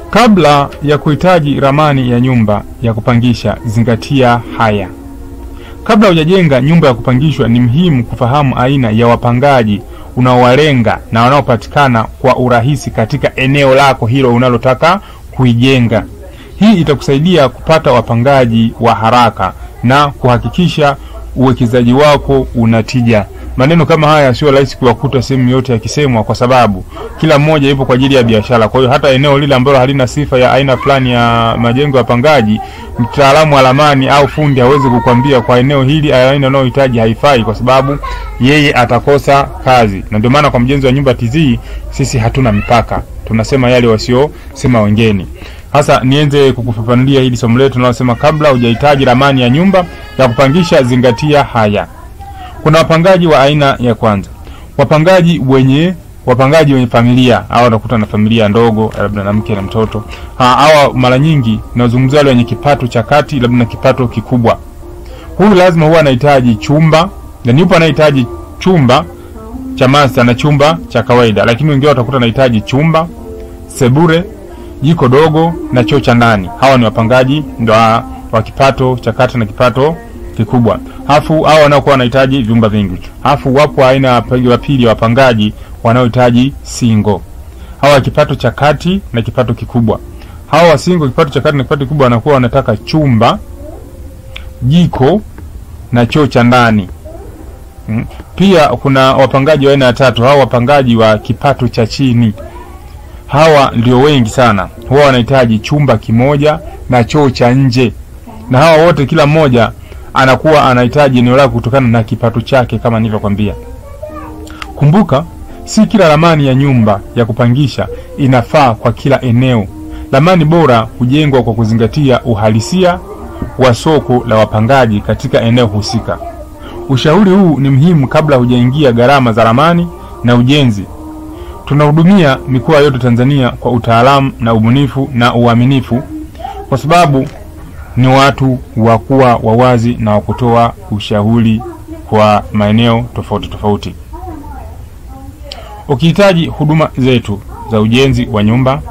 Kabla ya kuhitaji ramani ya nyumba ya kupangisha, zingatia haya. Kabla hujajenga nyumba ya kupangishwa, ni muhimu kufahamu aina ya wapangaji unaowalenga na wanaopatikana kwa urahisi katika eneo lako hilo unalotaka kuijenga. Hii itakusaidia kupata wapangaji wa haraka na kuhakikisha uwekezaji wako unatija. Maneno kama haya sio rahisi kuwakuta sehemu yote yakisemwa, kwa sababu kila mmoja yupo kwa ajili ya biashara. Kwa hiyo hata eneo lile ambalo halina sifa ya aina fulani ya majengo ya pangaji, mtaalamu wa ramani au fundi hawezi kukwambia kwa eneo hili aina unayohitaji haifai, kwa sababu yeye atakosa kazi. Na ndio maana kwa Mjenzi wa Nyumba TZ sisi hatuna mipaka, tunasema yale wasio sema wengine. Hasa nianze kukufafanulia hili somo letu tunalosema kabla hujahitaji ramani ya nyumba ya kupangisha, zingatia haya. Kuna wapangaji wa aina ya kwanza. Wapangaji wenye familia, au unakuta na familia ndogo, labda na mke na mtoto. Hawa mara nyingi nazungumzia wale wenye kipato cha kati, labda na kipato kikubwa. Huyu lazima huwa anahitaji chumba, na yupo anahitaji chumba cha master na chumba cha kawaida, lakini wengine watakuta anahitaji chumba, sebure, jiko dogo na choo cha ndani. Hawa ni wapangaji ndio wa kipato cha kati na kipato kikubwa. Hafu hao wanaokuwa wanahitaji vyumba vingi. Hafu wapo aina ya pili wapangaji wanaohitaji single. Hawa kipato cha kati na kipato kikubwa. Hawa wa single kipato cha kati na kipato kikubwa wanakuwa wanataka chumba, jiko na choo cha ndani. Pia kuna wapangaji wa aina ya tatu, hawa wapangaji wa kipato cha chini. Hawa ndio wengi sana. Huwa wanahitaji chumba kimoja na choo cha nje. Na hawa wote kila mmoja anakuwa anahitaji eneo lake kutokana na kipato chake kama nilivyokuambia. Kumbuka, si kila ramani ya nyumba ya kupangisha inafaa kwa kila eneo. Ramani bora hujengwa kwa kuzingatia uhalisia wa soko la wapangaji katika eneo husika. Ushauri huu ni muhimu kabla hujaingia gharama za ramani na ujenzi. Tunahudumia mikoa yote Tanzania kwa utaalamu na ubunifu na uaminifu, kwa sababu ni watu wa kuwa wawazi na wakutoa ushauri kwa maeneo tofauti tofauti. Ukihitaji huduma zetu za ujenzi wa nyumba,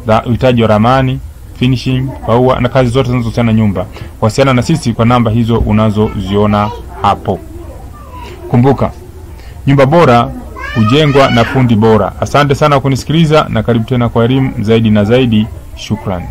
za uhitaji wa ramani, finishing, paua na kazi zote zinazohusiana na nyumba, wasiliana na sisi kwa namba hizo unazoziona hapo. Kumbuka, nyumba bora hujengwa na fundi bora. Asante sana kunisikiliza na karibu tena kwa elimu zaidi na zaidi. Shukrani.